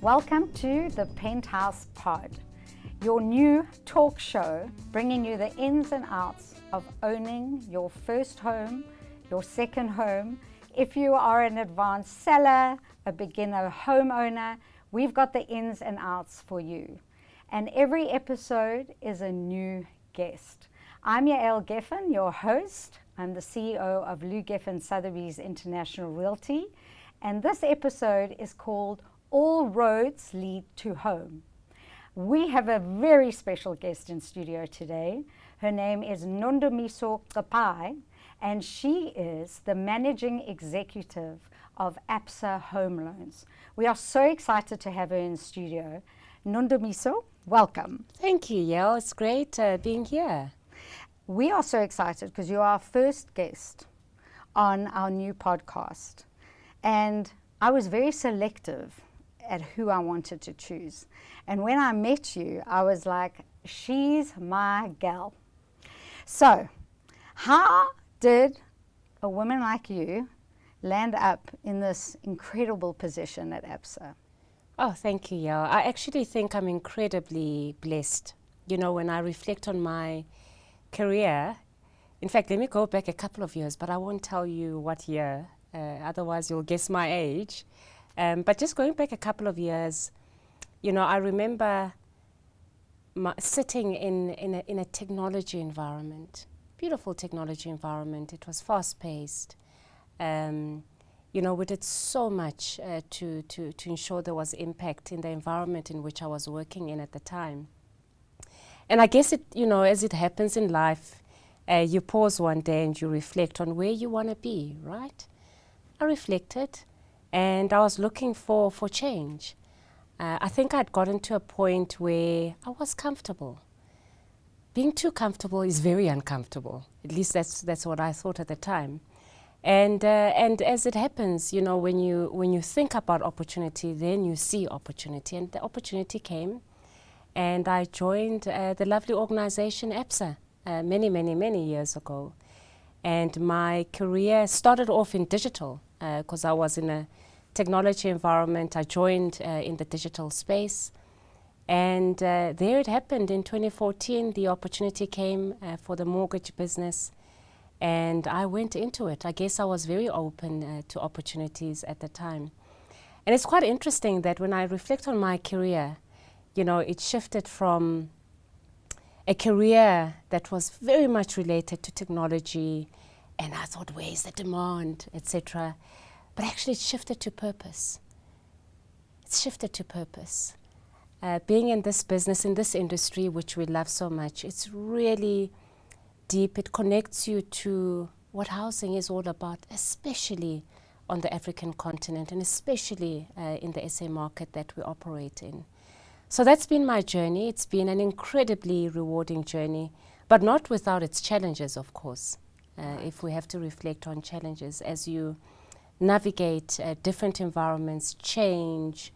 Welcome to the Penthouse Pod, your new talk show bringing you the ins and outs of owning your first home, your second home. If you are an advanced seller, a beginner homeowner, we've got the ins and outs for you. And every episode is a new guest. I'm Yael Geffen, your host. I'm the CEO of Lou Geffen Sotheby's International Realty. And this episode is called All Roads Lead to Home. We have a very special guest in studio today. Her name is Nondumiso Qapai, and she is the Managing Executive of ABSA Home Loans. We are so excited to have her in studio. Nondumiso, welcome. Thank you, Yael. It's great being here. We are so excited because you are our first guest on our new podcast. And I was very selective at who I wanted to choose. And when I met you, I was like, she's my gal. So, how did a woman like you land up in this incredible position at ABSA? Oh, thank you, Yael. I actually think I'm incredibly blessed. You know, when I reflect on my career, in fact, let me go back a couple of years, but I won't tell you what year, otherwise you'll guess my age. But just going back a couple of years, you know, I remember sitting in a technology environment, beautiful technology environment. It was fast-paced. You know, we did so much to ensure there was impact in the environment in which I was working in at the time. And I guess it, you know, as it happens in life, you pause one day and you reflect on where you want to be, right? I reflected. And I was looking for change. I think I'd gotten to a point where I was comfortable. Being too comfortable is very uncomfortable. At least that's what I thought at the time. And as it happens, you know, when you think about opportunity, then you see opportunity. And the opportunity came, and I joined the lovely organization ABSA many years ago. And my career started off in digital. Because I was in a technology environment. I joined in the digital space. And there it happened in 2014. The opportunity came for the mortgage business. And I went into it. I guess I was very open to opportunities at the time. And it's quite interesting that when I reflect on my career, you know, it shifted from a career that was very much related to technology. And I thought, where is the demand, etc. But actually it shifted to purpose. It's shifted to purpose. Being in this business, in this industry, which we love so much, it's really deep. It connects you to what housing is all about, especially on the African continent and especially in the SA market that we operate in. So that's been my journey. It's been an incredibly rewarding journey, but not without its challenges, of course. If we have to reflect on challenges as you navigate different environments, change,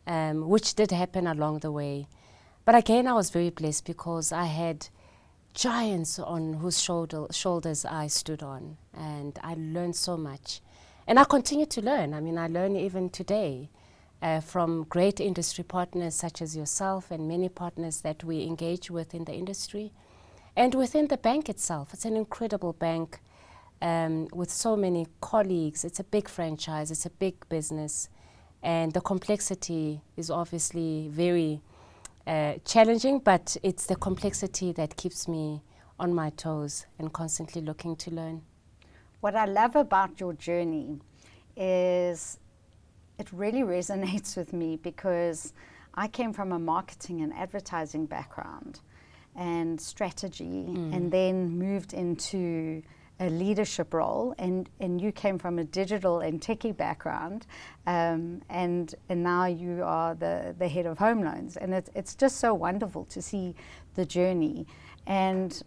which did happen along the way. But again, I was very blessed because I had giants on whose shoulders I stood on, and I learned so much. And I continue to learn. I mean, I learn even today from great industry partners such as yourself and many partners that we engage with in the industry. And within the bank itself, it's an incredible bank with so many colleagues. It's a big franchise, it's a big business, and the complexity is obviously very challenging, but it's the complexity that keeps me on my toes and constantly looking to learn. What I love about your journey is it really resonates with me because I came from a marketing and advertising background and strategy, and then moved into a leadership role, and you came from a digital and techie background, and now you are the head of home loans, and it's just so wonderful to see the journey. And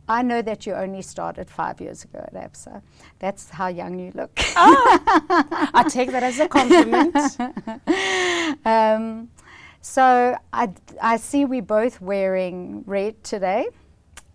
I know that you only started 5 years ago at ABSA. That's how young you look. Oh, I take that as a compliment. So I see we're both wearing red today.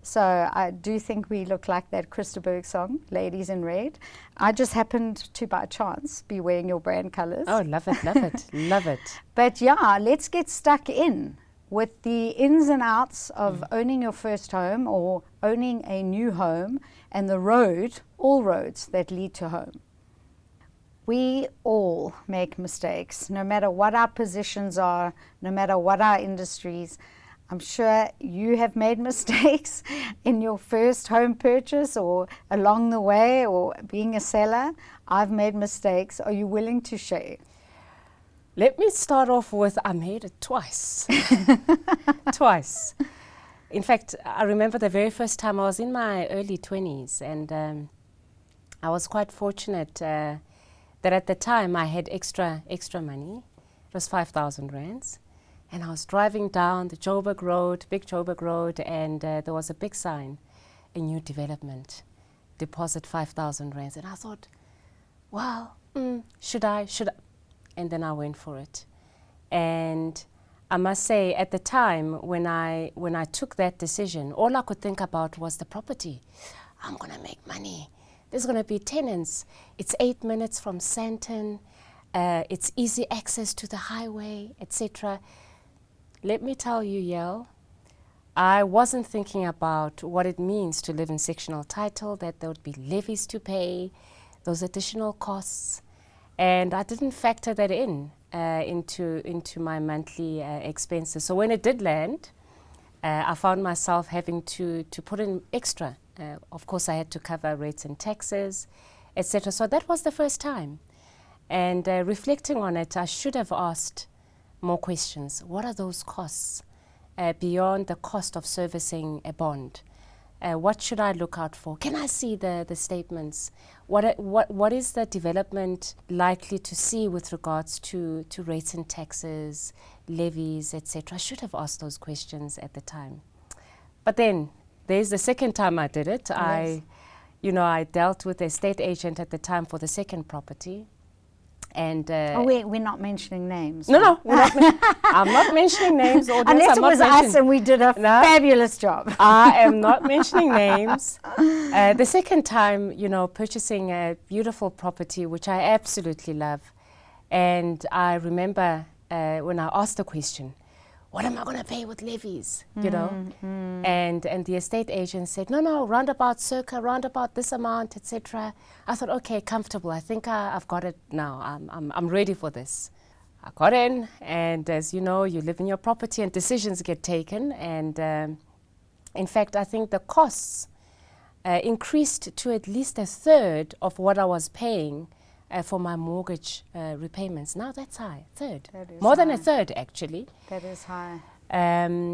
So I do think we look like that Christa Berg song, Ladies in Red. I just happened to, by chance, be wearing your brand colours. Oh, love it, love it, love it. But yeah, let's get stuck in with the ins and outs of owning your first home or owning a new home and the road, all roads that lead to home. We all make mistakes, no matter what our positions are, no matter what our industries. I'm sure you have made mistakes in your first home purchase or along the way or being a seller. I've made mistakes. Are you willing to share? Let me start off with I made it twice. Twice. In fact, I remember the very first time I was in my early 20s, and I was quite fortunate that at the time I had extra money. It was 5,000 rands. And I was driving down the Joburg Road, big Joburg Road, and there was a big sign, a new development, deposit 5,000 rands. And I thought, well, should I? And then I went for it. And I must say, at the time when I took that decision, all I could think about was the property. I'm going to make money. There's going to be tenants. It's 8 minutes from Sandton. It's easy access to the highway, etc. Let me tell you, Yael, I wasn't thinking about what it means to live in sectional title, that there would be levies to pay, those additional costs, and I didn't factor that into my monthly expenses. So when it did land, I found myself having to put in extra. Of course, I had to cover rates and taxes, etc. So that was the first time. And reflecting on it, I should have asked more questions. What are those costs beyond the cost of servicing a bond? What should I look out for? Can I see the statements? What is the development likely to see with regards to rates and taxes, levies, etc.? I should have asked those questions at the time. But then there's the second time I did it. Yes. I dealt with the estate agent at the time for the second property. And we're not mentioning names. No, I'm not mentioning names. Unless it was us and we did a fabulous job. I am not mentioning names. The second time, purchasing a beautiful property, which I absolutely love. And I remember when I asked the question, what am I going to pay with levies, And the estate agent said, no, roundabout this amount, etc. I thought, okay, comfortable. I think I've got it now. I'm ready for this. I got in, and as you know, you live in your property and decisions get taken. And in fact, I think the costs increased to at least a third of what I was paying for my mortgage repayments. Now that's high, third. More than a third, actually. That is high. And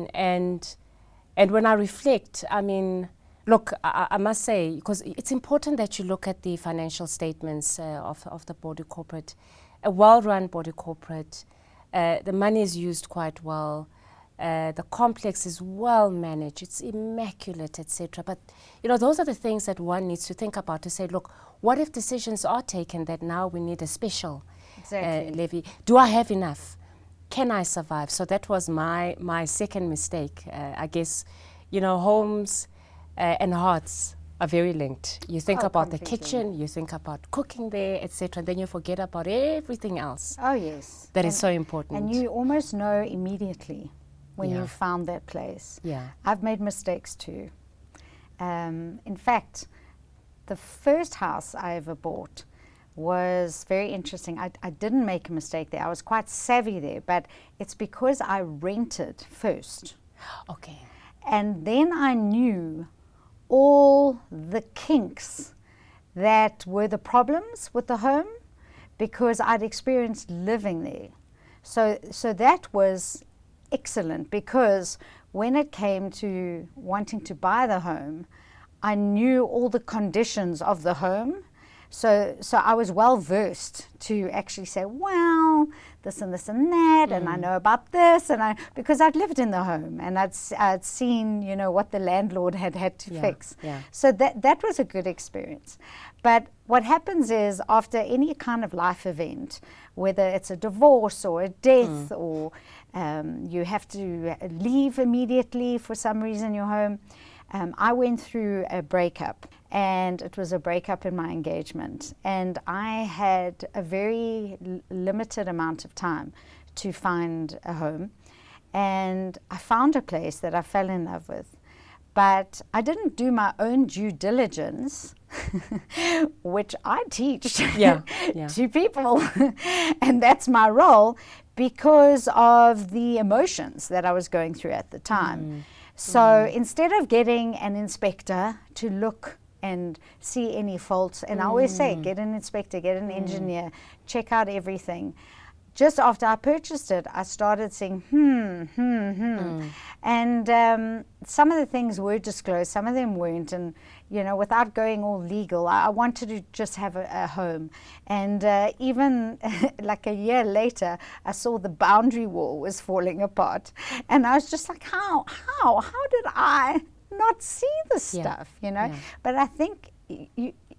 when I reflect, look, I must say, because it's important that you look at the financial statements of the body corporate. A well-run body corporate, the money is used quite well. The complex is well managed, it's immaculate, etc. But those are the things that one needs to think about, to say, look, what if decisions are taken that now we need a special levy? Do I have enough? Can I survive? So that was my second mistake. I guess, homes and hearts are very linked. You think about completely. The kitchen, you think about cooking there, etc. And then you forget about everything else. Oh, yes. That is so important. And you almost know immediately when you found that place. Yeah. I've made mistakes too. In fact, the first house I ever bought was very interesting. I didn't make a mistake there. I was quite savvy there, but it's because I rented first. Okay. And then I knew all the kinks that were the problems with the home because I'd experienced living there. So that was excellent, because when it came to wanting to buy the home, I knew all the conditions of the home. So I was well versed to actually say, well, this and this and that, and I know about this, and because I'd lived in the home and I'd seen, what the landlord had to fix. Yeah. So that was a good experience. But what happens is, after any kind of life event, whether it's a divorce or a death or you have to leave immediately for some reason your home, I went through a breakup, and it was a breakup in my engagement, and I had a very limited amount of time to find a home, and I found a place that I fell in love with. But I didn't do my own due diligence, which I teach to people, and that's my role, because of the emotions that I was going through at the time. So instead of getting an inspector to look and see any faults, and I always say, get an inspector, get an engineer, check out everything. Just after I purchased it, I started saying, And some of the things were disclosed, some of them weren't. And, you know, without going all legal, I wanted to just have a home. And even like a year later, I saw the boundary wall was falling apart. And I was just like, how did I not see this stuff, you know? But I think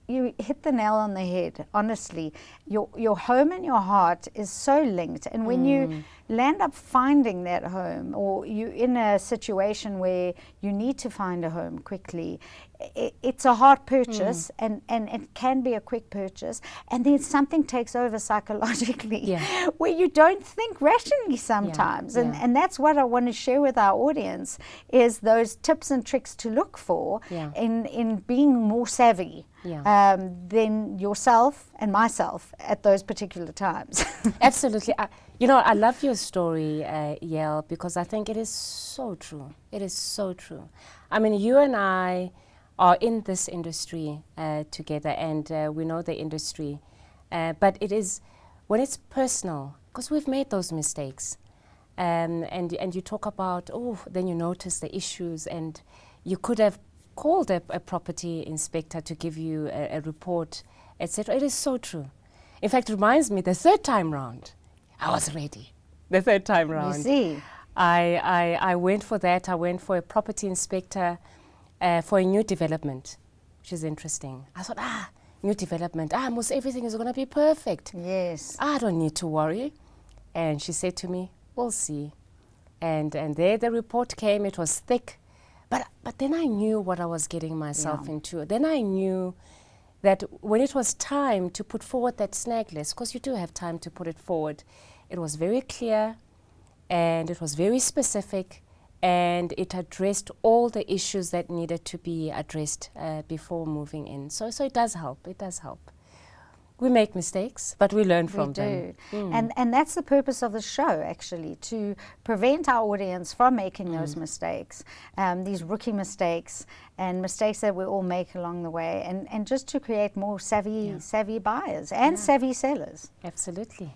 you hit the nail on the head, honestly. Your home and your heart is so linked. And when you land up finding that home, or you're in a situation where you need to find a home quickly, it's a hard purchase, and it can be a quick purchase. And then something takes over psychologically where you don't think rationally sometimes. And that's what I want to share with our audience, is those tips and tricks to look for in being more savvy than yourself and myself at those particular times. Absolutely. You know, I love your story, Yael, because I think it is so true. It is so true. I mean, you and I are in this industry together, and we know the industry. But it is, when it's personal, because we've made those mistakes, and you talk about, then you notice the issues, and you could have called a property inspector to give you a report, etc. It is so true. In fact, it reminds me, the third time round, I was ready. The third time round. You see. I went for that. I went for a property inspector for a new development, which is interesting. I thought, new development. Most everything is going to be perfect. Yes. I don't need to worry. And she said to me, we'll see. And there the report came. It was thick. But then I knew what I was getting myself into. Then I knew that when it was time to put forward that snag list, because you do have time to put it forward, it was very clear, and it was very specific, and it addressed all the issues that needed to be addressed before moving in. So it does help. It does help. We make mistakes, but we learn from them. And that's the purpose of the show, actually, to prevent our audience from making those mistakes, these rookie mistakes, and mistakes that we all make along the way, and just to create more savvy buyers and savvy sellers. Absolutely.